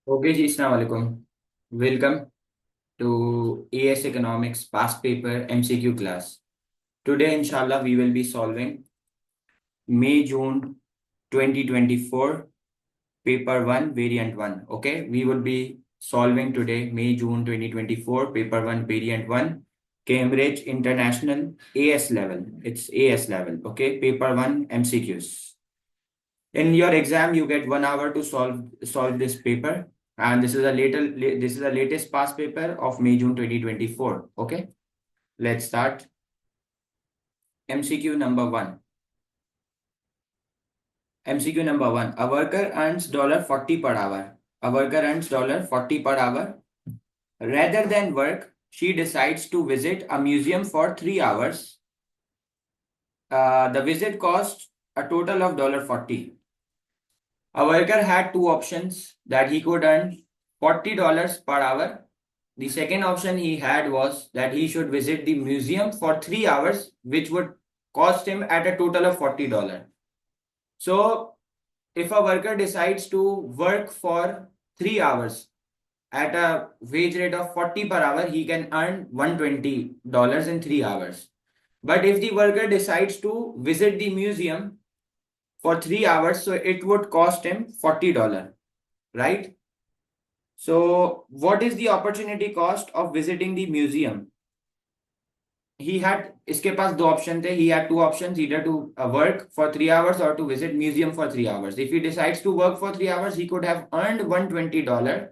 Okay, ji, Assalamu alaikum. Welcome to AS Economics past paper MCQ class. Today, inshallah, we will be solving May-June 2024 paper 1 variant 1. Okay, we would be solving today May-June 2024 paper 1 variant 1 Cambridge International AS level. It's AS level. Okay, paper 1 MCQs. In your exam, you get 1 hour to solve this paper, and this is the latest past paper of May June 2024. Okay, let's start. MCQ number one. MCQ number one. A worker earns $40 per hour. A worker earns $40 per hour. Rather than work, she decides to visit a museum for 3 hours. The visit costs a total of $40. A worker had two options that he could earn $40 per hour. The second option he had was that he should visit the museum for 3 hours, which would cost him at a total of $40. So, if a worker decides to work for 3 hours at a wage rate of 40 per hour, he can earn $120 in 3 hours. But if the worker decides to visit the museum for 3 hours, so it would cost him $40, right? So, what is the opportunity cost of visiting the museum? He had इसके पास दो option थे. He had two options, either to work for 3 hours or to visit museum for 3 hours. If he decides to work for 3 hours, he could have earned $120,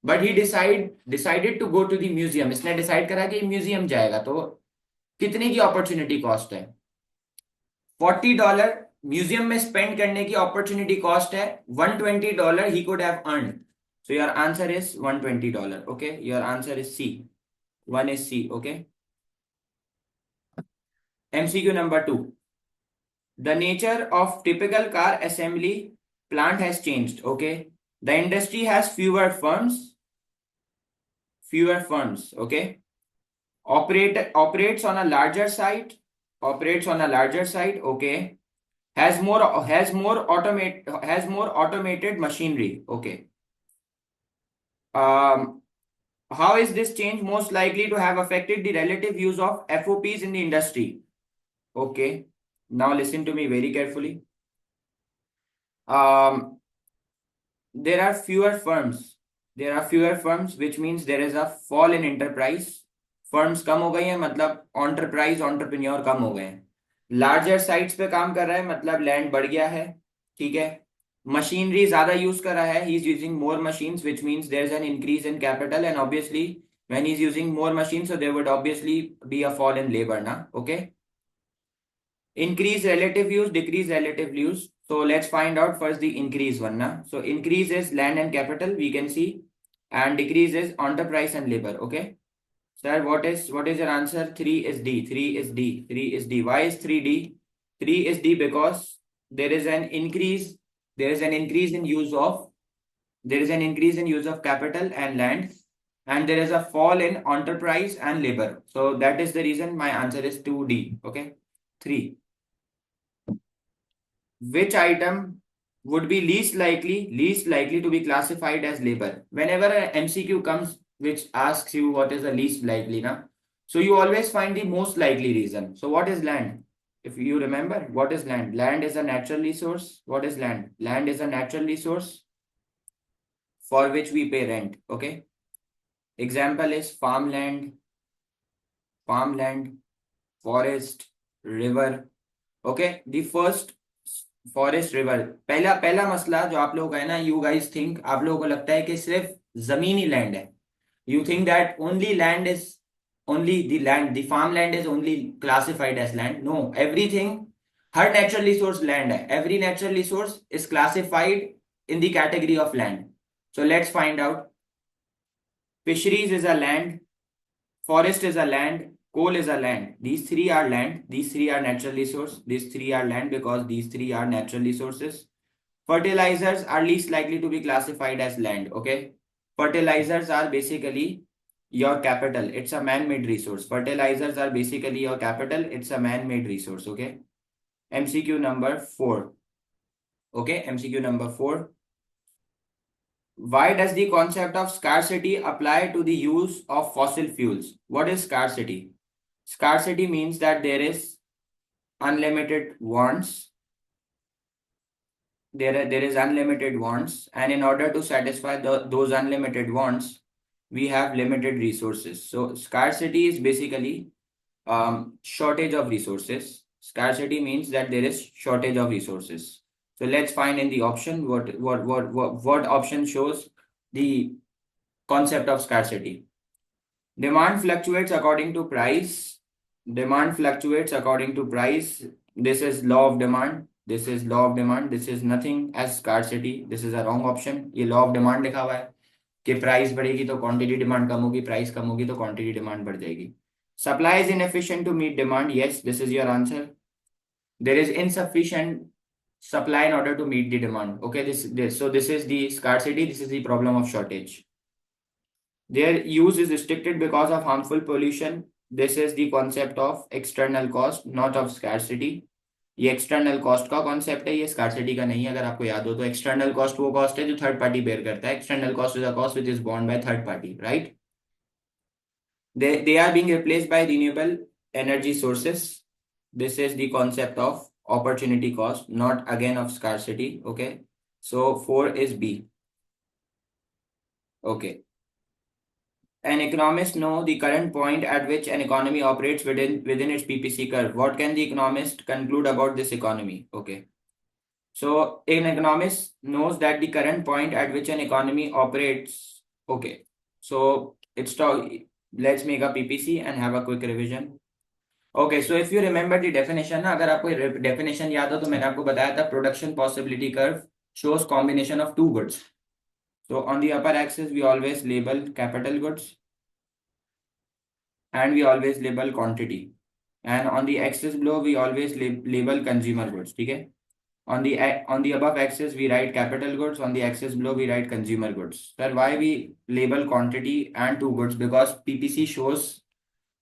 but he decided to go to the museum. इसने decide करा कि museum जाएगा, तो कितने की opportunity cost है? $40 museum में spend करने की अपॉर्चुनिटी कॉस्ट है. $120 he could have earned. So your answer is $120. Okay, your answer is C. One is C. Okay. MCQ number 2. The nature of typical car assembly plant has changed. Okay. The industry has fewer firms. Okay. Operates on a larger site. Okay. Has more automated machinery. Okay. How is this change most likely to have affected the relative use of FOPs in the industry? Okay. Now listen to me very carefully. There are fewer firms, which means there is a fall in enterprise. Firms कम हो गई हैं, मतलब entrepreneur कम हो गए हैं. Larger sites पे काम कर रहा है, मतलब land बढ़ गया है. ठीक है. Machinery ज़्यादा use कर रहा है. He is using more machines, which means there is an increase in capital, and obviously when he is using more machines, so there would obviously be a fall in labor, na? Okay. Increase relative use, decrease relative use. So let's find out first the increase one. Na? So increase is land and capital, we can see, and decrease is enterprise and labor. Okay. Sir, what is your answer? 3 is D. 3 is D. 3 is D. Why is 3D? 3 is D because there is an increase. There is an increase in use of capital and land, and there is a fall in enterprise and labor. So that is the reason my answer is 2D. Okay. 3. Which item would be least likely to be classified as labor? Whenever an MCQ comes which asks you what is the least likely, na? So you always find the most likely reason. So what is land? If you remember, what is land? Land is a natural resource. What is land? Land is a natural resource for which we pay rent. Okay. Example is farmland, forest, river. Okay. The first forest river. पहला मसला जो आप लोगों का है ना, you guys think, आप लोगों को लगता है कि सिर्फ जमीन ही लैंड है. You think that only the farm land is only classified as land. No, everything, हर नेचुरल रिसोर्स लैंड है. Every natural resource is classified in the category of land. So let's find out. Fisheries is a land, forest is a land, coal is a land. These three are land. These three are natural resource. These three are land because these three are natural resources. Fertilizers are least likely to be classified as land. Okay. Fertilizers are basically your capital. It's a man-made resource. Fertilizers are basically your capital. It's a man-made resource. Okay. MCQ number 4. Okay. MCQ number 4. Why does the concept of scarcity apply to the use of fossil fuels? What is scarcity? Scarcity means that there is unlimited wants. There is unlimited wants, and in order to satisfy those unlimited wants, we have limited resources. So scarcity is basically shortage of resources. Scarcity means that there is shortage of resources. So let's find in the option what option shows the concept of scarcity. Demand fluctuates according to price. Demand fluctuates according to price. This is law of demand. This is law of demand. This is nothing as scarcity. This is a wrong option. ये law of demand लिखा हुआ है कि price बढ़ेगी तो quantity demand कम होगी, price कम होगी तो क्वांटिटी डिमांड बढ़ जाएगी. Supply is inefficient to meet demand. Yes, this is your answer. There is insufficient supply in order to meet the demand. Okay, so this is the scarcity. This is the problem of shortage. Their use is restricted because of harmful pollution. This is the concept of external cost, not of scarcity. ये external cost का concept है, ये scarcity का नहीं है. अगर आपको याद हो तो एक्सटर्नल कॉस्ट वो कॉस्ट है जो थर्ड पार्टी बेयर करता है. External cost is a cost which is borne by third party, right. They are being replaced by renewable energy sources. This is the concept of opportunity cost, not again of scarcity. Okay, so 4 is B. Okay. An economist know the current point at which an economy operates within its PPC curve. What can the economist conclude about this economy? Okay. So an economist knows that the current point at which an economy operates. Okay. So let's make a PPC and have a quick revision. Okay, so if you remember the definition ना, अगर आपको definition याद हो तो मैंने आपको बताया था production possibility curve shows combination of two goods. So on the upper axis we always label capital goods and we always label quantity, and on the axis below we always label consumer goods. ठीक है. On the above axis we write capital goods, on the axis below we write consumer goods. Sir, why we label quantity and two goods? Because PPC shows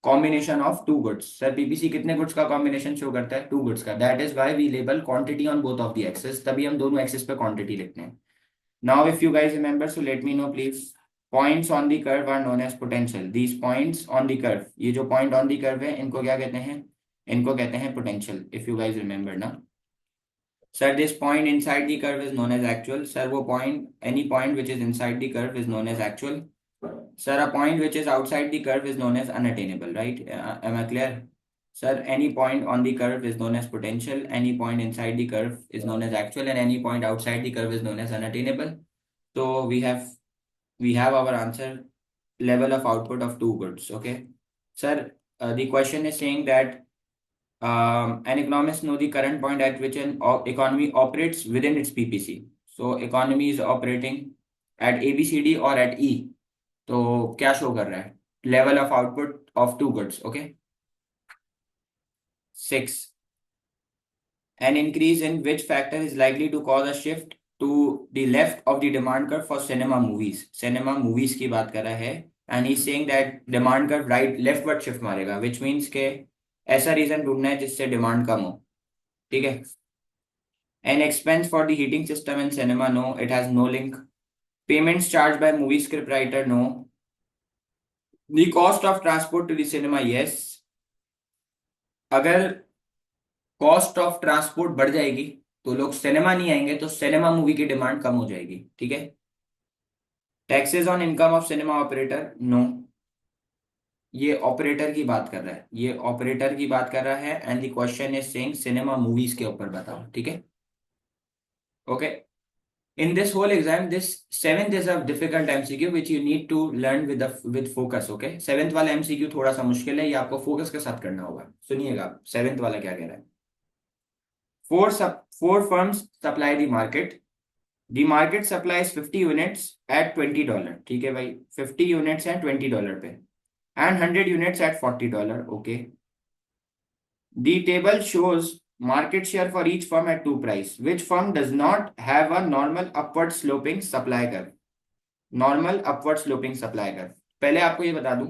combination of two goods. Sir, PPC कितने goods का combination show करता है? Two goods का. That is why we label quantity on both of the axes. तभी हम दोनों axis पे quantity लिखते हैं. Now if you guys remember, so let me know please. Points on the curve are known as potential. These points on the curve, ये जो point on the curve है इनको क्या कहते हैं? इनको कहते हैं potential. If you guys remember ना. Sir, this point inside the curve is known as actual. Sir, वो point, any point which is inside the curve is known as actual. Sir, a point which is outside the curve is known as unattainable, right? Am I clear? Sir, any point on the curve is known as potential. Any point inside the curve is known as actual, and any point outside the curve is known as unattainable. So we have our answer, level of output of two goods. Okay, sir. The question is saying that an economist know the current point at which an economy operates within its PPC. So economy is operating at ABCD or at E. तो क्या show कर रहा है? Level of output of two goods. Okay. 6. An increase in which factor is likely to cause a shift to the left of the demand curve for cinema movies. Cinema movies की बात कर रहा है, and he's saying that demand curve right leftward shift मारेगा, which means के ऐसा reason ढूंढना है जिससे डिमांड कम हो. ठीक है. An expense for the heating system in cinema, no, it has no link. Payments charged by movie script writer, no. The cost of transport to the cinema, yes. अगर कॉस्ट ऑफ ट्रांसपोर्ट बढ़ जाएगी तो लोग cinema नहीं आएंगे, तो cinema movie की demand कम हो जाएगी. ठीक है. Taxes on income of cinema operator, no. ये ऑपरेटर की बात कर रहा है, ये ऑपरेटर की बात कर रहा है, and the question is saying cinema movies के ऊपर बताओ. ठीक है. Okay. In this whole exam, this 7th is a difficult MCQ which you need to learn with focus. Okay, 7th वाला MCQ थोड़ा सा मुश्किल है, ये आपको फोकस के साथ करना होगा. सुनिएगा 7th वाला क्या कह रहा है. Four firms supply the market. The market supplies 50 units at $20. ठीक है भाई, 50 units at $20 पे, and 100 units at $40. Okay. The table shows market share for each firm at two price. Which firm does not have a normal upward sloping supply curve? Normal upward sloping supply curve. पहले आपको ये बता दूं,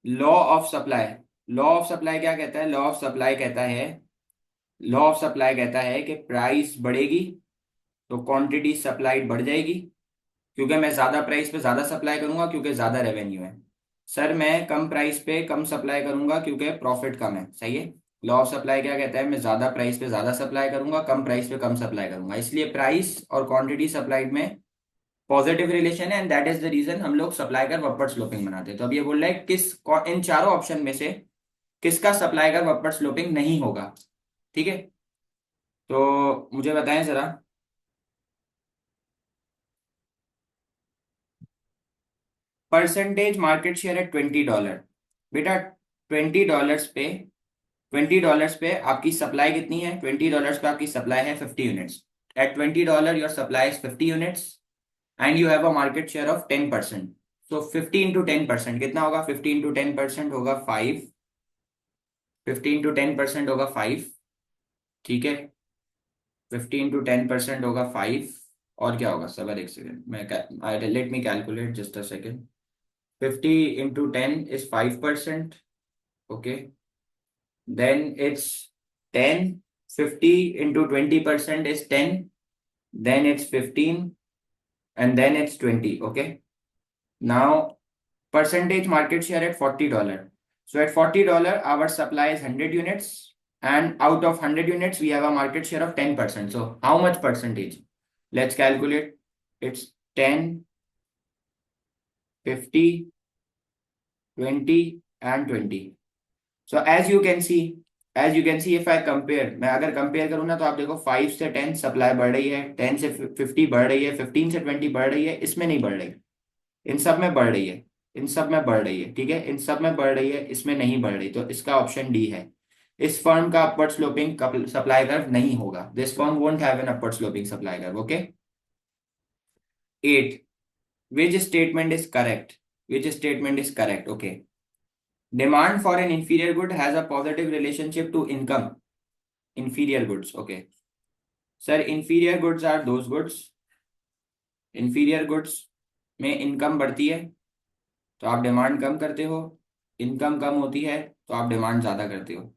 law of supply. Law of supply क्या कहता है? Law of supply कहता है कि प्राइस बढ़ेगी तो क्वांटिटी सप्लाइड बढ़ जाएगी, क्योंकि मैं ज्यादा प्राइस पे ज्यादा सप्लाई करूंगा क्योंकि ज्यादा रेवेन्यू है। सर मैं कम प्राइस पे कम सप्लाई करूंगा क्योंकि प्रॉफिट कम है, सही है। लॉ ऑफ सप्लाई क्या कहता है, मैं ज्यादा प्राइस पे ज्यादा सप्लाई करूंगा, कम प्राइस पे कम सप्लाई करूंगा, इसलिए प्राइस और क्वांटिटी सप्लाइड में पॉजिटिव रिलेशन है, and that is the reason हम लोग सप्लाई कर्व अपवर्ड स्लोपिंग बनाते हैं। तो अब ये बोल रहा है इन चारों ऑप्शन में से किसका सप्लाई कर्व अपवर्ड स्लोपिंग नहीं होगा, ठीक है। तो मुझे बताएं जरा, परसेंटेज मार्केट शेयर है $20। बेटा $20 पे, $20 पे आपकी सप्लाई कितनी है, $20 पे आपकी सप्लाई है 50 units. At $20 your supply is 50 units and you have a market share of 10%। So 50 into 10% कितना होगा, 50 into 10% होगा 5। 50 into 10% होगा 5, ठीक है। 50 into 10% होगा 5। और क्या होगा सबर, एक सेकेंड मैं let me calculate just a second. 50 into 10 is 5%, okay, then it's 10. 50 into 20% is 10, then it's 15, and then it's 20, okay. Now percentage market share at $40. So at $40 our supply is 100 units, and out of 100 units we have a market share of 10%. So how much percentage? Let's calculate. It's 10, 50, 20 and 20. So as you can see if I compare, मैं अगर compare करूँ ना, तो आप देखो 5 से 10 supply बढ़ रही है, 10 से 50 बढ़ रही है, 15 से 20 बढ़ रही है, इसमें नहीं बढ़ रही। इन सब में बढ़ रही है, इन सब में बढ़ रही है, ठीक है, इन सब में बढ़ रही है, इसमें नहीं बढ़ रही। तो इसका ऑप्शन डी है। इस फर्म का अपवर्ड स्लोपिंग सप्लाई कर्व नहीं होगा। This firm won't have an upward sloping supply curve, okay. 8, which statement is correct? Which statement is correct? Okay. Demand for an inferior good has a positive relationship to income. Inferior goods, okay. Sir, inferior goods are those goods. Inferior goods में income बढ़ती है तो आप demand कम करते हो, income कम होती है तो आप डिमांड ज्यादा करते हो।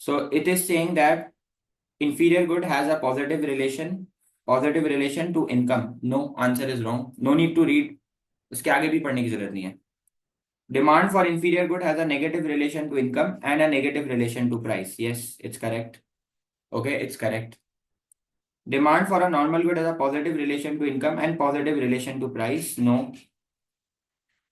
So it is saying that inferior good has a positive relation to income. No, answer is wrong. No need to read, इसके आगे भी पढ़ने की जरूरत नहीं है। Demand for inferior good has a negative relation to income and a negative relation to price. Yes, it's correct. Okay, it's correct. Demand for a normal good has a positive relation to income and positive relation to price. No.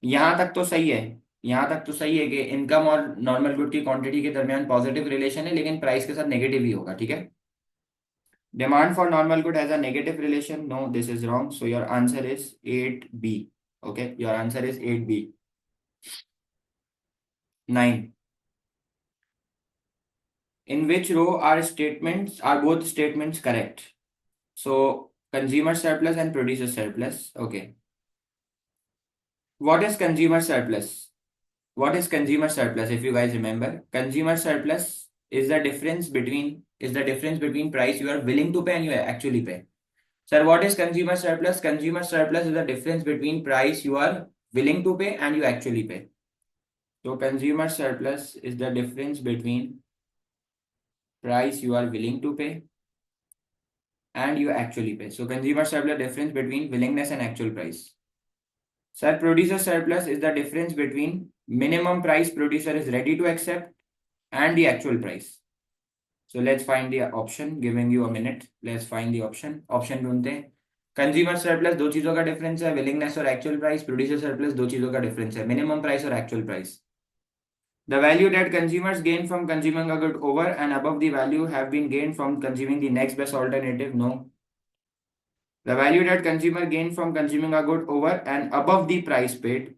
यहां तक तो सही है, यहां तक तो सही है कि इनकम और नॉर्मल गुड की क्वांटिटी के दरमियान पॉजिटिव रिलेशन है, लेकिन प्राइस के साथ नेगेटिव ही होगा, ठीक है। Demand for normal good has a negative relation. No, this is wrong, so your answer is 8B। Okay, your answer is 8B। 9, in which row are both statements correct? So consumer surplus and producer surplus, okay. What is consumer surplus? What is consumer surplus? If you guys remember, consumer surplus is the difference between price you are willing to pay and you actually pay. Sir, what is consumer surplus? Consumer surplus is the difference between price you are willing to pay and you actually pay. So consumer surplus is the difference between price you are willing to pay and you actually pay. So consumer surplus difference between willingness and actual price. Sir, producer surplus is the difference between minimum price producer is ready to accept and the actual price. So let's find the option, giving you a minute. Let's find the option. Option ढूंढते हैं। Consumer surplus दो चीजों का difference है, willingness और actual price. Producer surplus दो चीजों का डिफरेंस है, मिनिमम प्राइस और actual price. The value that consumers gain from consuming a good over and above the value have been gained from consuming the next best alternative. No. The value that consumer gain from consuming a good over and above the price paid.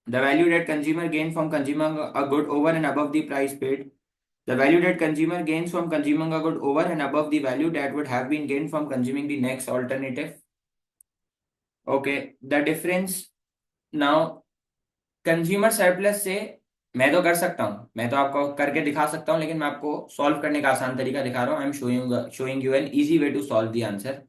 The value that consumer gain from consuming a good over and above the price paid. The value that consumer gains from consuming a good over and above the value that would have been gained from consuming the next alternative. Okay, the difference now, consumer surplus से मैं तो कर सकता हूँ, मैं तो आपको करके दिखा सकता हूँ, लेकिन मैं आपको सॉल्व करने का आसान तरीका दिखा रहा हूँ। I am showing you an easy way to solve the answer.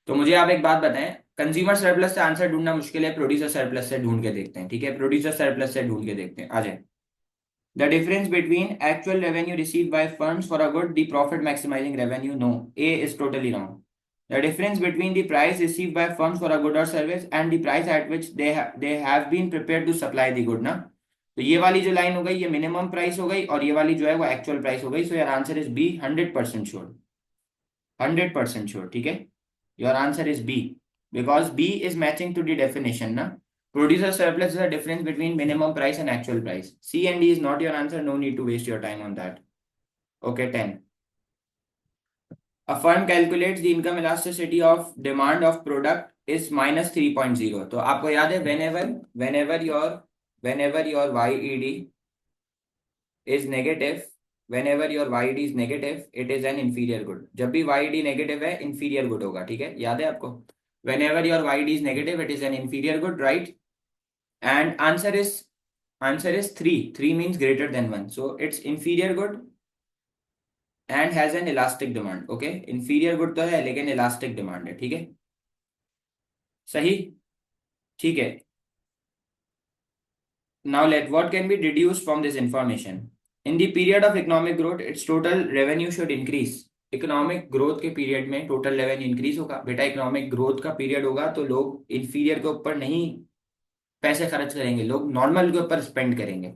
तो मुझे आप एक बात बताएं, कंज्यूमर सरप्लस से आंसर ढूंढना मुश्किल है, प्रोड्यूसर सरप्लस से ढूंढ के देखते हैं, ठीक है। प्रोड्यूसर सरप्लस से ढूंढ के देखते हैं, आ जाए। The difference between actual revenue receive by firms for a good the profit maximising revenue. No, A is totally wrong. The difference between the price received by firms for a good or service and the price at which they have been prepared to supply the good ना. तो ये वाली जो line हो गई ये minimum price हो गई और ये वाली जो है वो एक्चुअल प्राइस हो गई. So your answer is B. 100% sure. 100% sure. ठीक है. Your answer is B because B is matching to the definition ना. Producer surplus is a difference between minimum price and actual price. C and D is not your answer. No need to waste your time on that. Okay, 10. A firm calculates the income elasticity of demand of product is minus 3.0. तो आपको याद है whenever your YED is negative, whenever your YED is negative, it is an inferior good. जब भी YED negative है inferior good होगा. ठीक है, याद है आपको. Whenever your YED is negative, it is an inferior good, right? And answer is 3. 3 means greater than 1. So it's inferior good and has an elastic demand. Okay, inferior good तो है लेकिन elastic demand है. ठीक है, सही. ठीक है. Now what can be deduced from this information? In the period of economic growth, its total revenue should increase. Economic growth के पीरियड में टोटल रेवेन्यू इंक्रीज होगा. बेटा इकोनॉमिक ग्रोथ का पीरियड होगा तो लोग इंफीरियर के ऊपर नहीं पैसे खर्च करेंगे, लोग नॉर्मल के ऊपर स्पेंड करेंगे.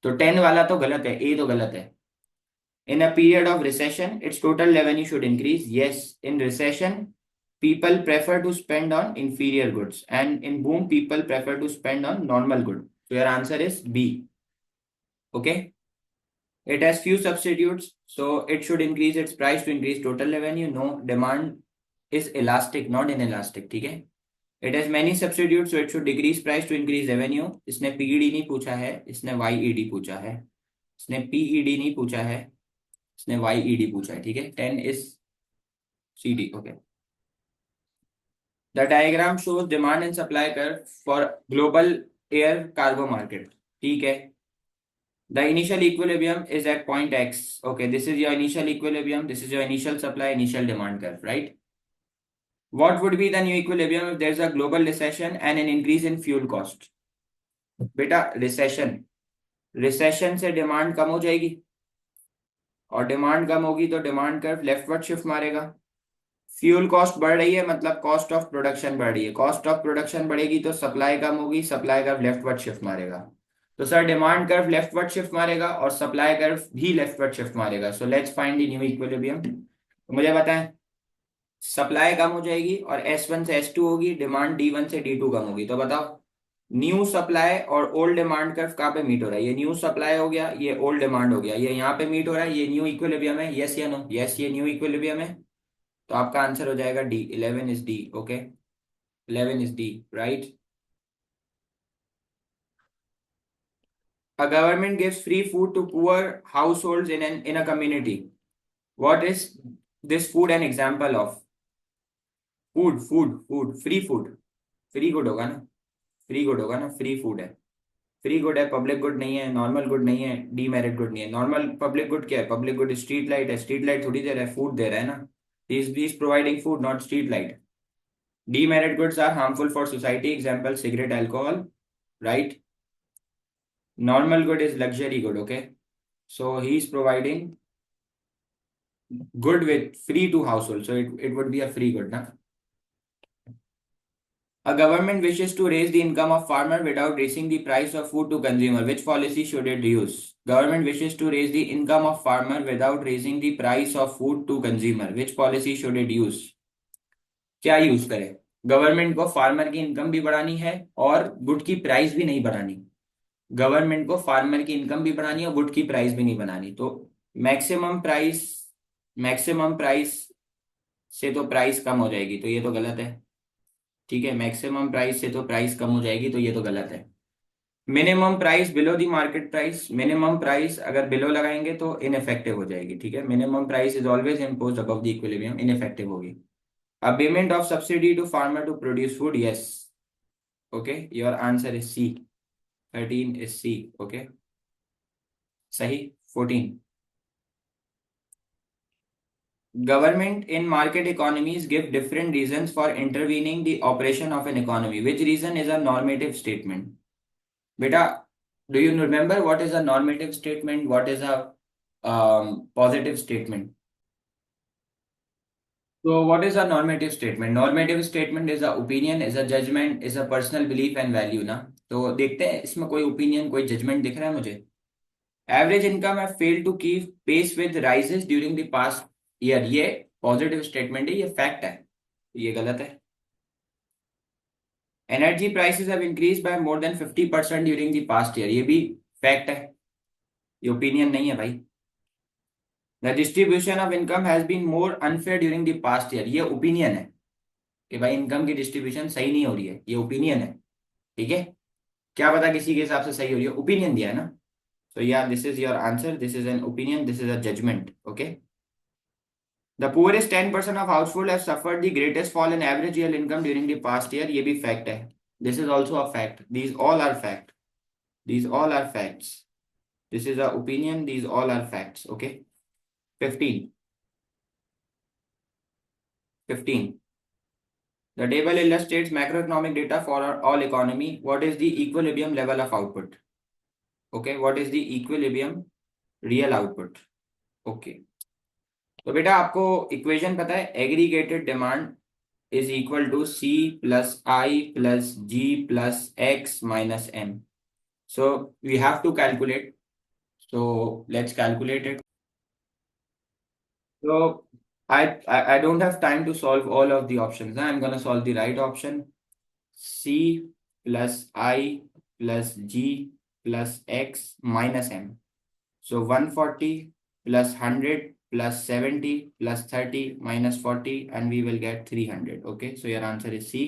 तो 10 वाला तो गलत है, ए तो गलत है. In a period of recession, its total revenue should increase. Yes, in recession, people prefer to spend on inferior goods, and in boom, people prefer to spend on normal good. So your answer is B. Okay. It has few substitutes, so it should increase its price to increase total revenue. No, demand is elastic, not inelastic. ठीक है. It has many substitutes, so it should decrease price to increase revenue. इसने PED नहीं पूछा है, इसने YED पूछा है. इसने PED नहीं पूछा है, इसने YED पूछा है. ठीक है. 10 is CD. Okay. The diagram shows demand and supply curve for global air cargo market. ठीक है. The initial equilibrium is at point X. Okay, this is your initial equilibrium. This is your initial supply, initial demand curve, right? What would be the new equilibrium if there's a global recession and an increase in fuel cost? बेटा recession से demand कम हो जाएगी और demand कम होगी तो demand curve leftward shift मारेगा. Fuel cost बढ़ रही है मतलब कॉस्ट ऑफ प्रोडक्शन बढ़ रही है. कॉस्ट ऑफ प्रोडक्शन बढ़ेगी तो सप्लाई कम होगी, सप्लाई कर्व लेफ्टवर्ड शिफ्ट मारेगा. तो sir demand curve leftward shift मारेगा और सप्लाई कर्व भी लेफ्टवर्ड शिफ्ट मारेगा. सो let's find the new equilibrium. तो मुझे बताएं, सप्लाई कम हो जाएगी और S1 से S2 होगी, डिमांड D1 से D2 कम होगी. तो बताओ न्यू सप्लाई और ओल्ड डिमांड कर्व कहाँ पे मीट हो रहा है? ये न्यू सप्लाई हो गया, ये ओल्ड डिमांड हो गया, ये यहाँ पे मीट हो रहा है, ये न्यू इक्विलिब्रियम है. यस या नो? यस, ये न्यू इक्विलिब्रियम है. तो आपका आंसर हो जाएगा D. 11 is D. Okay, 11 is D, right. A government gives free food to poor households in a community. What is this food an example of? Food, free food. Free good होगा ना, free good होगा ना, free food है. Free good है, public good नहीं है, normal good नहीं है, डीमेरिट गुड नहीं है. नॉर्मल पब्लिक गुड क्या है? पब्लिक गुड स्ट्रीट लाइट है. स्ट्रीट लाइट थोड़ी दे रहा है, फूड दे रहा है ना. He's providing food, not street light. Demerit goods are harmful for society. Example, cigarette, alcohol, right? Normal good is luxury good, okay? So he's providing good with free to household. So it would be a free good, na? A government wishes to raise the income of farmer without raising the price of food to consumer. Which policy should it use? Government wishes to raise the income of farmer without raising the price of food to consumer. Which policy should it use? क्या use करे? Government को farmer की income भी बढ़ानी है और good की price भी नहीं बढ़ानी. गवर्नमेंट को फार्मर की इनकम भी बढ़ानी है और गुड की प्राइस भी नहीं बनानी. तो मैक्सिमम प्राइस से तो प्राइस कम हो जाएगी तो ये तो गलत है. ठीक है, मैक्सिमम प्राइस से तो प्राइस कम हो जाएगी तो ये तो गलत है. Minimum price below the market price. Minimum price अगर बिलो लगाएंगे तो इनइफेक्टिव हो जाएगी. ठीक है, minimum price is always imposed above the equilibrium, ineffective होगी. A payment of subsidy to farmer to produce food. Yes. Okay. Your answer is C. 13 is C. Okay. Sahi. 14. Government in market economies give different reasons for intervening the operation of an economy. Which reason is a normative statement? Beta, do you remember what is a normative statement? What is a positive statement? So what is a normative statement? Normative statement is a opinion, is a judgment, is a personal belief and value ना। तो देखते हैं इसमें कोई opinion कोई judgement दिख रहा है मुझे। Average income have failed to keep pace with rises during the past year, ये पॉजिटिव स्टेटमेंट है, ये फैक्ट है, ये गलत है। Energy prices have increase by more than 50% during the past year, ये भी फैक्ट है, ये ओपिनियन नहीं है भाई। The distribution of income has been more unfair during the past year, ये ओपिनियन है कि भाई इनकम की डिस्ट्रीब्यूशन सही नहीं हो रही है, ये ओपिनियन है। ठीक है, क्या पता किसी के हिसाब से सही हो रही है, ओपिनियन दिया है ना। So yeah, this is your answer. This is an opinion. This is a judgment. Okay. The poorest 10% of household have suffered the greatest fall in average real income during the past year. ये भी fact है. This is also a fact. These all are fact. These all are facts. This is a opinion. These all are facts. Okay. 15. 15. The table illustrates macroeconomic data for all economy. What is the equilibrium level of output? Okay. What is the equilibrium real output? Okay. तो बेटा आपको equation पता है, aggregated demand is equal to C plus I plus G plus X minus M. So we have to calculate, so let's calculate it. So I don't have time to solve all of the options. I'm gonna solve the right option. C plus I plus G plus X minus M. So 140 plus 100 plus 70 plus 30 minus 40 and we will get 300. Okay, so your answer is C.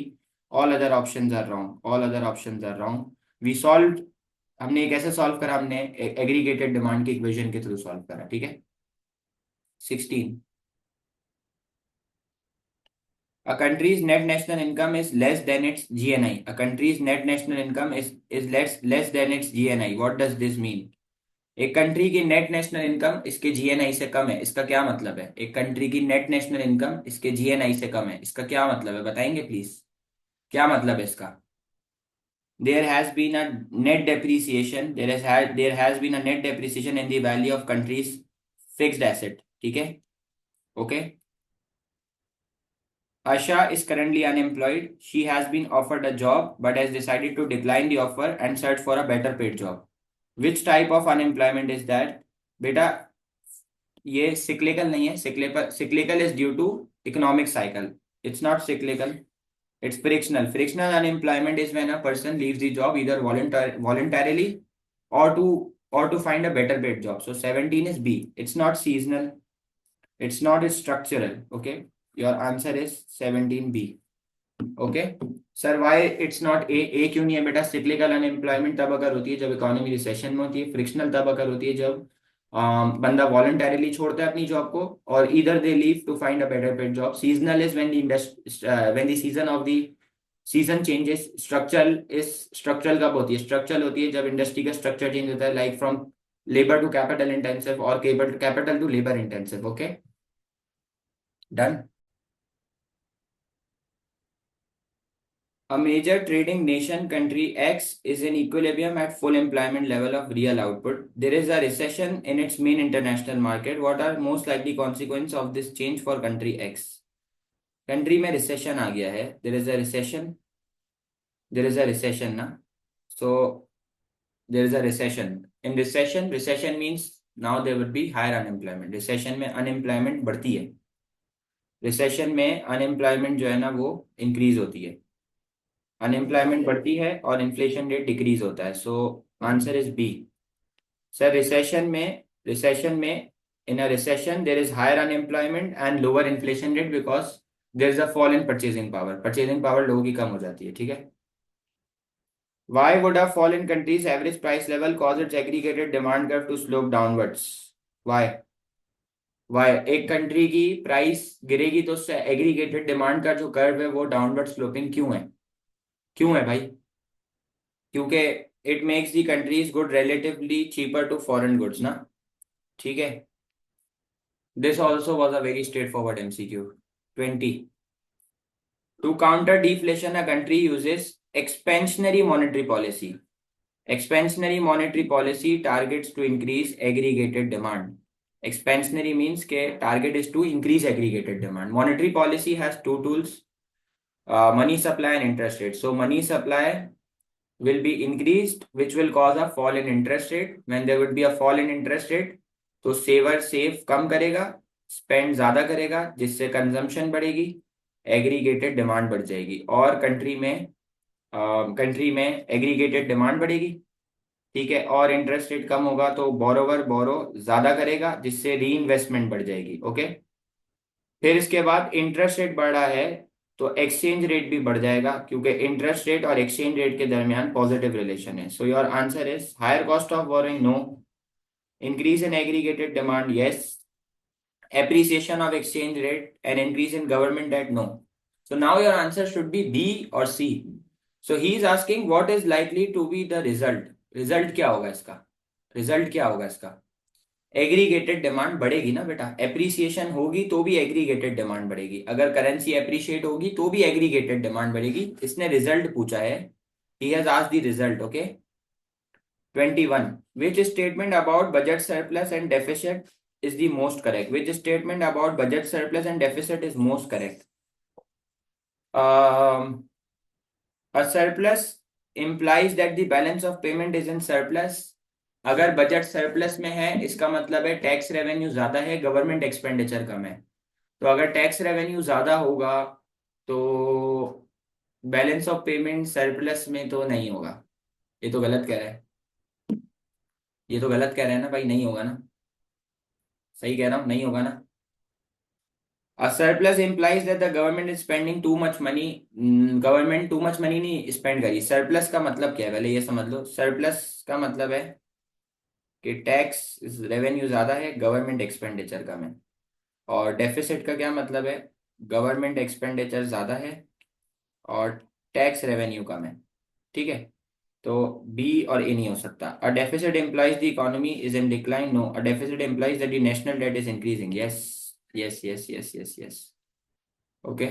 All other options are wrong. All other options are wrong. We solved, हमने ये कैसे solve करा, हमने aggregated demand के equation के through solve करा। ठीक है। 16. A country's net national income is less than its GNI. A country's net national income is less than its GNI. What does this mean? एक कंट्री की net national income इसके GNI से कम है, इसका क्या मतलब है? एक कंट्री की नेट नेशनल इनकम इसके जीएनआई से कम है, इसका क्या मतलब है, बताएंगे प्लीज, क्या मतलब है इसका? There has been a net depreciation, there has been a net depreciation in the value of country's fixed asset. ठीक है। Okay. Asha is currently unemployed. She has been offered a job but has decided to decline the offer and search for a better paid job. Which type of unemployment is that? बेटा ये cyclical नहीं है, cyclical is due to economic cycle. It's not cyclical. It's frictional. Frictional unemployment is when a person leaves the job either voluntarily or to find a better paid job. So 17 is B. It's not seasonal. It's not structural. Okay. Your answer is 17B. Okay sir, why it's not a क्यों नहीं है बेटा? Cyclical unemployment तब अगर होती है जब economy recession में होती है, फ्रिक्शनल तब अगर होती है जब बंदा वॉलंटरीली छोड़ता है अपनी जॉब को, और इधर they leave to find a better paid job. Seasonal is when the season of the season changes. Structural कब होती है? स्ट्रक्चरल होती है जब इंडस्ट्री का स्ट्रक्चर चेंज होता है, like from labour to capital intensive और capital to labour intensive. Okay done. A major trading nation, country X, is in equilibrium at full employment level of real output. There is a recession in its main international market. What are most likely consequences of this change for country X? Country में recession आ गया है. There is a recession. There is a recession ना. So there is a recession. In recession means now there would be higher unemployment. Recession में unemployment बढ़ती है. Recession में unemployment जो है ना वो increase होती है. अनएम्प्लॉयमेंट बढ़ती है और इन्फ्लेशन रेट डिक्रीज होता है। So answer is B. Sir recession में in a recession there is higher unemployment and lower inflation rate because there is a fall in purchasing power लोगों की कम हो जाती है। ठीक है। Why would a fall in country's average price level cause its aggregated demand curve to slope downwards? Why? Why? एक country की price गिरेगी तो उससे एग्रीगेटेड डिमांड का जो कर्व है वो डाउनवर्ड स्लोपिंग क्यों है? क्यों है भाई? क्योंकि it makes the country's good relatively cheaper to foreign goods ना। ठीक है। This also was a very straight forward MCQ. 20. To counter deflation a country uses expansionary monetary policy. Expansionary monetary policy targets to increase aggregated demand. Expansionary means के target is to increase aggregated demand. Monetary policy has two tools, money supply and interest rate. So money supply will be increased, which will cause a fall in interest rate. When there would be a fall in interest rate, तो saver save कम करेगा, spend ज्यादा करेगा, जिससे consumption बढ़ेगी, aggregated demand बढ़ जाएगी, और country में एग्रीगेटेड डिमांड बढ़ेगी। ठीक है, और इंटरेस्ट रेट कम होगा तो बोरोवर बोरो ज्यादा करेगा, जिससे री इन्वेस्टमेंट बढ़ जाएगी। ओके, फिर इसके बाद इंटरेस्ट रेट बढ़ रहा है तो एक्सचेंज रेट भी बढ़ जाएगा, क्योंकि इंटरेस्ट रेट और एक्सचेंज रेट के दरमियान पॉजिटिव रिलेशन है। So your answer is higher cost of borrowing, no. Increase in aggregated demand, yes. Appreciation of exchange rate and increase in government debt, no. So now your answer should be B B C. So he is asking what is likely to be the result. Result क्या होगा इसका? Result क्या होगा इसका? Aggregated demand बढ़ेगी ना बेटा, appreciation होगी तो भी एग्रीगेटेड डिमांड बढ़ेगी, अगर करेंसी एप्रिशिएट होगी तो भी एग्रीगेटेड डिमांड बढ़ेगी। इसने रिजल्ट पूछा है, he has asked the result. Okay, 21, which statement about budget surplus and deficit is the most correct? Which statement about budget surplus and deficit is most correct? A surplus implies that the balance of payment is in surplus. अगर budget surplus में है, इसका मतलब है tax revenue ज्यादा है, government expenditure कम है। तो अगर टैक्स रेवेन्यू ज्यादा होगा तो बैलेंस ऑफ पेमेंट सरप्लस में तो नहीं होगा। ये तो गलत कह रहा है, ये तो गलत कह रहा है ना भाई, नहीं होगा ना? सही कह रहा हूँ, नहीं होगा ना? A surplus implies that the government is spending too much money. Government too much money नहीं स्पेंड करी। सरप्लस का मतलब क्या है, पहले ये समझ लो। सरप्लस का मतलब है कि टैक्स रेवेन्यू ज्यादा है, गवर्नमेंट एक्सपेंडिचर कम है। और डेफिसिट का क्या मतलब है? गवर्नमेंट एक्सपेंडिचर ज्यादा है और टैक्स रेवेन्यू कम है। ठीक है, तो बी और ए नहीं हो सकता। A deficit implies the economy is in decline, no. A deficit implies that the national debt is increasing, yes. Yes yes yes yes yes. Okay,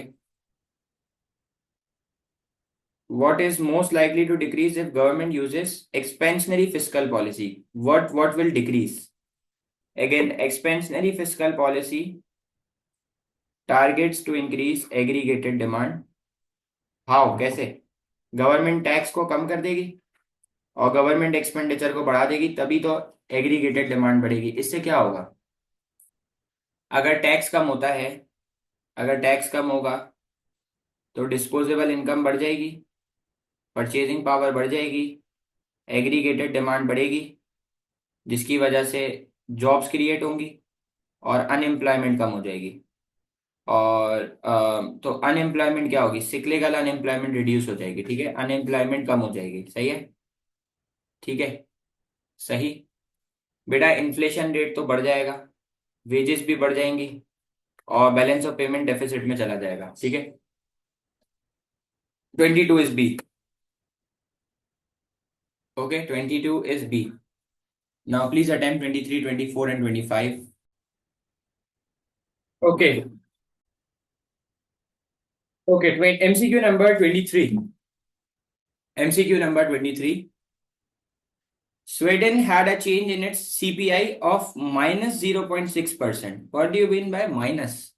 what is most likely to decrease if government uses expansionary fiscal policy? What will decrease? Again, expansionary fiscal policy targets to increase aggregated demand. How? कैसे? Government tax को कम कर देगी और government expenditure को बढ़ा देगी, तभी तो एग्रीगेटेड डिमांड बढ़ेगी। इससे क्या होगा? अगर टैक्स कम होता है, अगर टैक्स कम होगा तो डिस्पोजेबल इनकम बढ़ जाएगी, परचेजिंग पावर बढ़ जाएगी, एग्रीगेटेड डिमांड बढ़ेगी, जिसकी वजह से जॉब्स क्रिएट होंगी और अनएम्प्लॉयमेंट कम हो जाएगी। और तो अनएम्प्लॉयमेंट क्या होगी? सिक्लिकल अनएम्प्लॉयमेंट रिड्यूस हो जाएगी। ठीक है, अनएम्प्लॉयमेंट कम हो जाएगी। सही है, ठीक है, सही। बेटा इन्फ्लेशन रेट तो बढ़ जाएगा, वेजेस भी बढ़ जाएंगी और बैलेंस ऑफ पेमेंट डेफिसिट में चला जाएगा। ठीक है, 22 is B. Okay, 22 is B. Now please attempt 23, 24 and 25। Okay okay, MCQ number 23। MCQ number 23। Sweden had a change in its CPI of minus 0.6%. What do you mean by minus?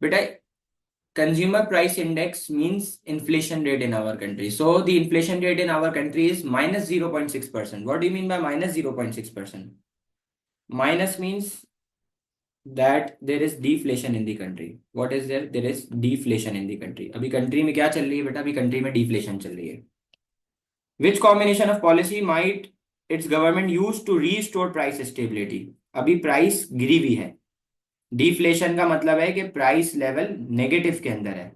Beta, consumer price index means inflation rate in our country. So the inflation rate in our country is minus 0.6%. What do you mean by minus 0.6%? Minus means that there is deflation in the country. What is there? There is deflation in the country. अभी country में क्या चल रही है बेटा? अभी country में deflation चल रही है। Which combination of policy might its government use to restore price stability? अभी प्राइस गिरी हुई है, डिफ्लेशन का मतलब है कि प्राइस लेवल नेगेटिव के अंदर है,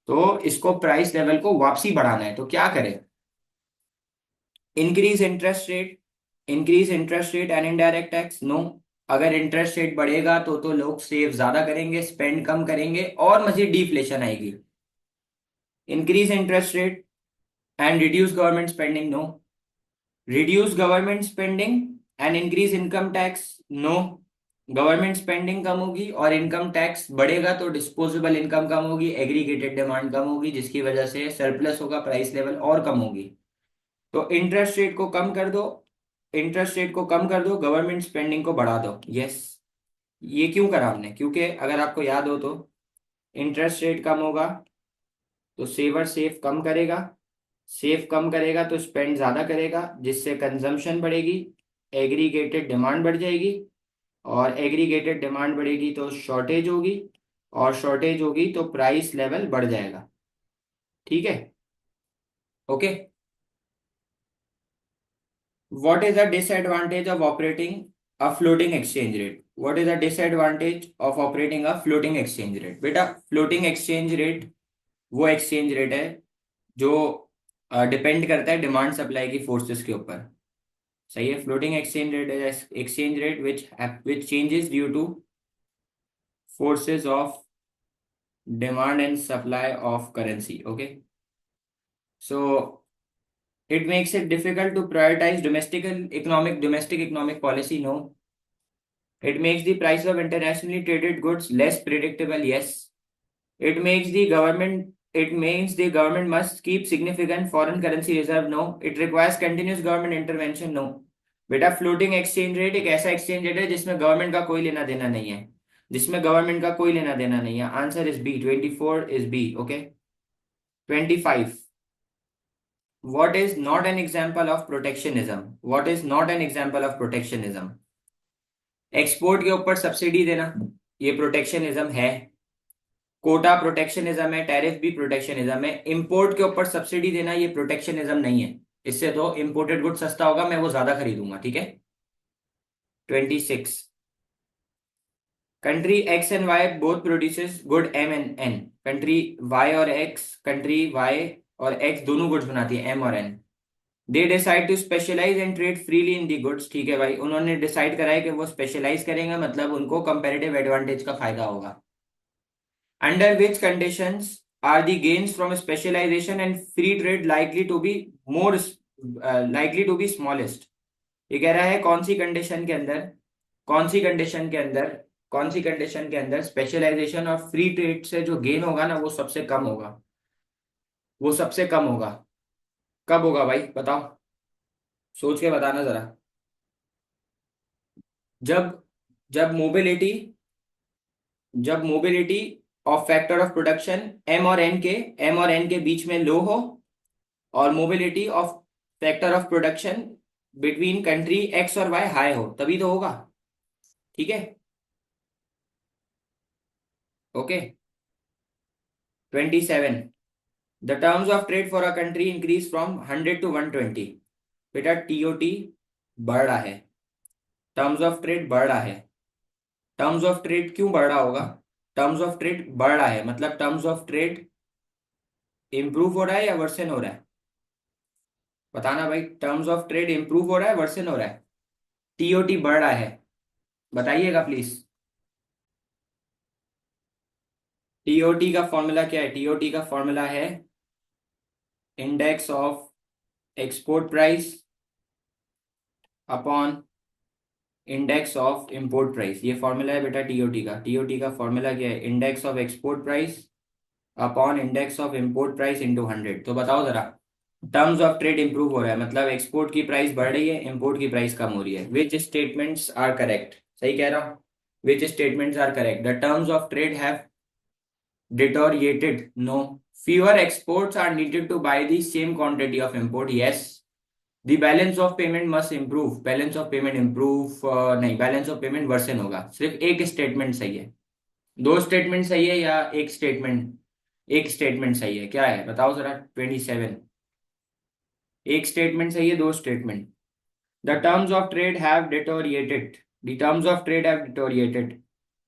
तो इसको प्राइस लेवल को वापसी बढ़ाना है, तो क्या करें? Increase interest rate, increase interest rate and indirect tax, no. अगर इंटरेस्ट रेट बढ़ेगा तो लोग सेव ज्यादा करेंगे, स्पेंड कम करेंगे और मजीद डिफ्लेशन आएगी। Increase interest rate and reduce government spending, no. Reduce government spending and increase income tax, no. Government spending कम होगी और इनकम टैक्स बढ़ेगा तो डिस्पोजेबल इनकम कम होगी, एग्रीगेटेड डिमांड कम होगी, जिसकी वजह से सरप्लस होगा, प्राइस लेवल और कम होगी। तो इंटरेस्ट रेट को कम कर दो, इंटरेस्ट रेट को कम कर दो, गवर्नमेंट स्पेंडिंग को बढ़ा दो, यस। ये क्यों करा हमने? क्योंकि अगर आपको याद हो तो इंटरेस्ट रेट कम होगा तो सेवर सेव कम करेगा, सेव कम करेगा तो स्पेंड ज़्यादा करेगा, जिससे कंजम्पशन बढ़ेगी, एग्रीगेटेड डिमांड बढ़ जाएगी, और एग्रीगेटेड डिमांड बढ़ेगी तो शॉर्टेज होगी, और शॉर्टेज होगी तो प्राइस लेवल बढ़ जाएगा। ठीक है, okay. What is the disadvantage of operating a floating exchange rate? What is the disadvantage of operating a floating exchange rate? बेटा floating exchange rate वो exchange rate है जो डिपेंड करता है डिमांड सप्लाई की फोर्सेस के ऊपर। सही है, floating exchange rate is exchange rate which changes due to forces of demand and supply of currency. Okay, so it makes it difficult to prioritize domestic economic policy. No. It makes the price of internationally traded goods less predictable. Yes. It means the government must keep significant foreign currency reserve. No. It requires continuous government intervention. No. बेटा floating exchange rate एक ऐसा exchange rate है जिसमें government का कोई लेना देना नहीं है, जिसमें गवर्नमेंट का कोई लेना देना नहीं है। Answer is B, 24 is B. Okay, 25। What is not an example of protectionism? What is not an example of protectionism? Export के ऊपर सब्सिडी देना, ये प्रोटेक्शनिज्म है। कोटा प्रोटेक्शनिज्म है, टैरिफ भी प्रोटेक्शनिज्म है। इंपोर्ट के ऊपर सब्सिडी देना ये प्रोटेक्शनिज्म नहीं है। इससे तो इंपोर्टेड गुड सस्ता होगा, मैं वो ज्यादा खरीदूंगा। ठीक है, 26। Country X and Y both produces good M and N. Country Y और एक्स दोनों गुड्स बनाती है, एम और N. They decide to specialise and trade freely in the goods. ठीक है भाई, उन्होंने डिसाइड करा है कि वो स्पेशलाइज करेंगे, मतलब उनको कंपेरेटिव एडवांटेज का फायदा होगा। Under which conditions are the gains from specialisation and free trade likely to be more likely to be smallest. ये कह रहा है कौन सी कंडीशन के अंदर, कौन सी कंडीशन के अंदर, कौन सी कंडीशन के अंदर स्पेशलाइजेशन और फ्री ट्रेड से जो गेन होगा ना वो सबसे कम होगा, वो सबसे कम होगा। कब होगा भाई बताओ, सोच के बताना जरा। जब जब मोबिलिटी जब mobility of factor of production M और एन के बीच में लो हो, और mobility of factor of production between country X और वाई हाई हो, तभी तो होगा। ठीक है, okay. 27। The terms of trade for a country increase from 100 to 120। बेटा टीओटी बढ़ रहा है, टर्म्स ऑफ ट्रेड बढ़ रहा है। टर्म्स ऑफ ट्रेड क्यों बढ़ रहा होगा? टर्म्स ऑफ ट्रेड बढ़ रहा है मतलब टर्म्स ऑफ ट्रेड इंप्रूव हो रहा है या वर्सन हो रहा है? बताना भाई, टर्म्स ऑफ ट्रेड इंप्रूव हो रहा है वर्सन हो रहा है? टीओटी बढ़ रहा है, बताइएगा प्लीज। टीओटी का फॉर्मूला क्या है? टीओटी का फॉर्मूला है index of export price upon index of import price. ये फॉर्मूला है बेटा टीओटी का। टीओटी का फॉर्मूला क्या है? Index of export price upon index of import price into 100। तो बताओ जरा, टर्म्स ऑफ ट्रेड इंप्रूव हो रहा है मतलब एक्सपोर्ट की प्राइस बढ़ रही है, इंपोर्ट की प्राइस कम हो रही है। Which statements are correct? सही कह रहा हूँ, which statements are correct? The terms of trade have deteriorated? No. Fewer exports are needed to buy the same quantity of import? Yes. The balance of payment must improve. Balance of payment improve नहीं, balance of payment worsen होगा। सिर्फ एक statement सही है, दो statement सही है या एक स्टेटमेंट? एक स्टेटमेंट सही है, क्या है बताओ जरा। 27। एक स्टेटमेंट सही है, दो statement. The terms of trade have deteriorated. The terms of trade have deteriorated.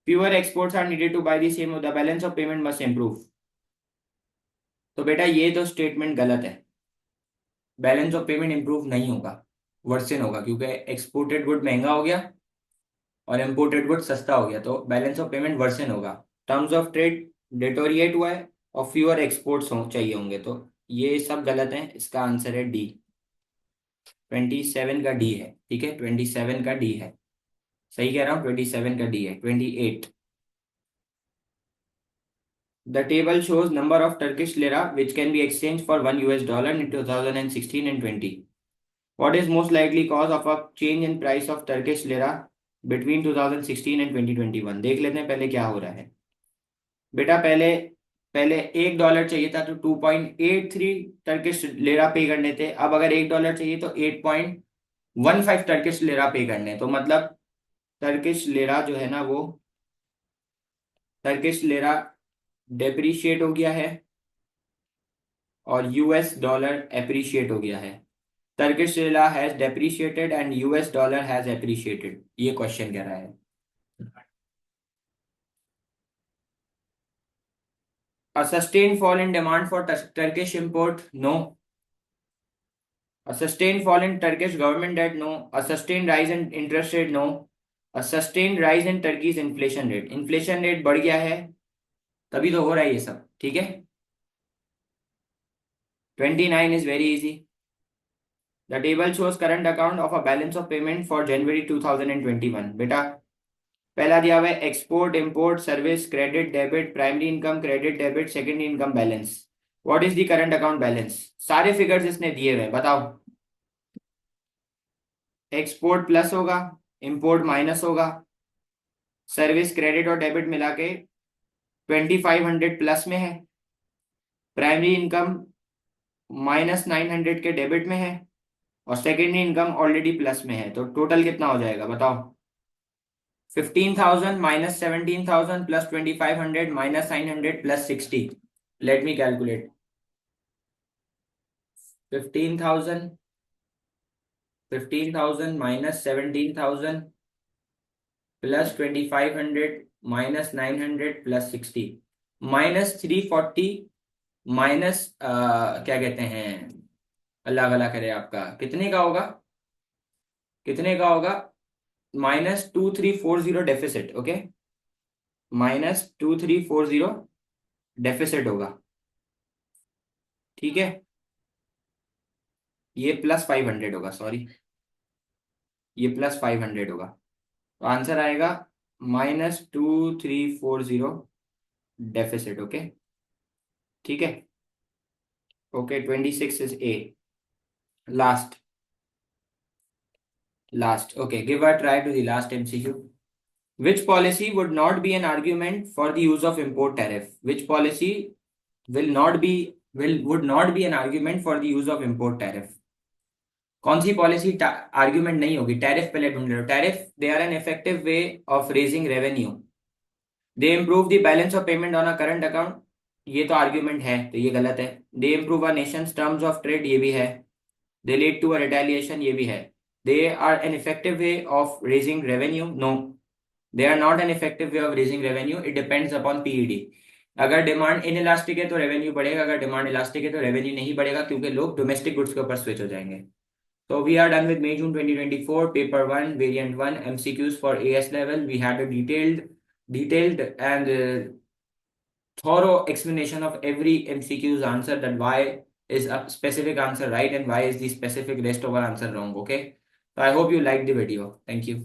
Fewer exports are needed to buy the same, the balance of payment must improve। तो बेटा ये तो स्टेटमेंट गलत है, बैलेंस ऑफ पेमेंट इंप्रूव नहीं होगा, version होगा, क्योंकि एक्सपोर्टेड गुड महंगा हो गया और इम्पोर्टेड गुड सस्ता हो गया, तो बैलेंस ऑफ पेमेंट वर्सन होगा। टर्म्स ऑफ ट्रेड डिटोरिएट हुआ है और फ्यूअर एक्सपोर्ट्स चाहिए होंगे, तो ये सब गलत है। इसका आंसर है डी, 27 का डी है। ठीक है, 27 का डी है, सही कह रहा हूँ, 27 का डी है। 28। The table shows number of Turkish lira which can be exchanged for $1 in 2016 and 20। What is most likely cause of a change in price of Turkish lira between 2016 and 2021। देख लेते हैं पहले क्या हो रहा है। बेटा पहले पहले $1 चाहिए था तो 2.83 टर्किश लेरा पे करने थे। अब अगर $1 चाहिए तो 8.15 टर्किश लेरा पे करने। तो मतलब टर्किश लेरा जो है ना वो टर्किश लेरा डेप्रीशिएट हो गया है और यूएस डॉलर एप्रिशिएट हो गया है। टर्किश लेरा has depreciated and US dollar has appreciated, ये क्वेश्चन कह रहा है। A sustained fall in demand for Turkish import? No. A sustained fall in Turkish government debt? No. A sustained rise in interest rate? No. A sustained rise in Turkey's inflation rate? Inflation rate बढ़ गया है तभी तो हो रहा है ये सब, ठीक है। 29 is very easy. The table shows current account of a balance of payment for January 2021. बेटा पहला दिया हुआ है export import service credit debit primary income credit debit secondary income balance. What is the current account balance? सारे figures इसने दिए हुए हैं, बताओ। एक्सपोर्ट प्लस होगा, इंपोर्ट माइनस होगा, सर्विस क्रेडिट और डेबिट मिला के 2500 प्लस में है, प्राइमरी इनकम -900 के डेबिट में है और सेकेंडरी इनकम ऑलरेडी प्लस में है। तो टोटल कितना हो जाएगा बताओ? 15,000 -17,000 plus 2500 -900 plus 60। Let me calculate. 15,000 -17,000 plus 2500 -900 plus 60 -340 minus क्या कहते हैं, अल्लाह भला करे आपका, कितने का होगा? कितने का होगा? -2340 डेफिसिट। ओके, -2340 डेफिसिट होगा, ठीक है। ये +500 होगा, सॉरी, ये +500 होगा। तो आंसर आएगा -2340 डेफिसिट। ओके, ठीक है। Okay, 26 is a. Last okay, give a try to the last MCQ. Which policy would not be an argument for the use of import tariff? Which policy would not be an argument for the use of import tariff? कौन सी policy argument नहीं होगी? Tariff पहले ढूंढ लो। Tariff they are an effective way of raising revenue, they improve the balance of payment on a current account, ये तो argument है, तो ये गलत है। They improve a nation's terms of trade, ये भी है। They lead to a retaliation, ये भी है। They are an effective way of raising revenue? No, they are not an effective way of raising revenue. It depends upon PED. अगर demand in elastic है तो revenue बढ़ेगा, अगर demand elastic है तो रेवेन्यू नहीं बढ़ेगा, क्योंकि लोग डोमेस्टिक गुड्स के ऊपर स्विच हो जाएंगे। So we are done with May June 2024 paper 1 variant 1 MCQs for AS level. We had a detailed and thorough explanation of every MCQ's answer, that why is a specific answer right and why is the specific rest of our answer wrong. Okay, so I hope you liked the video. Thank you.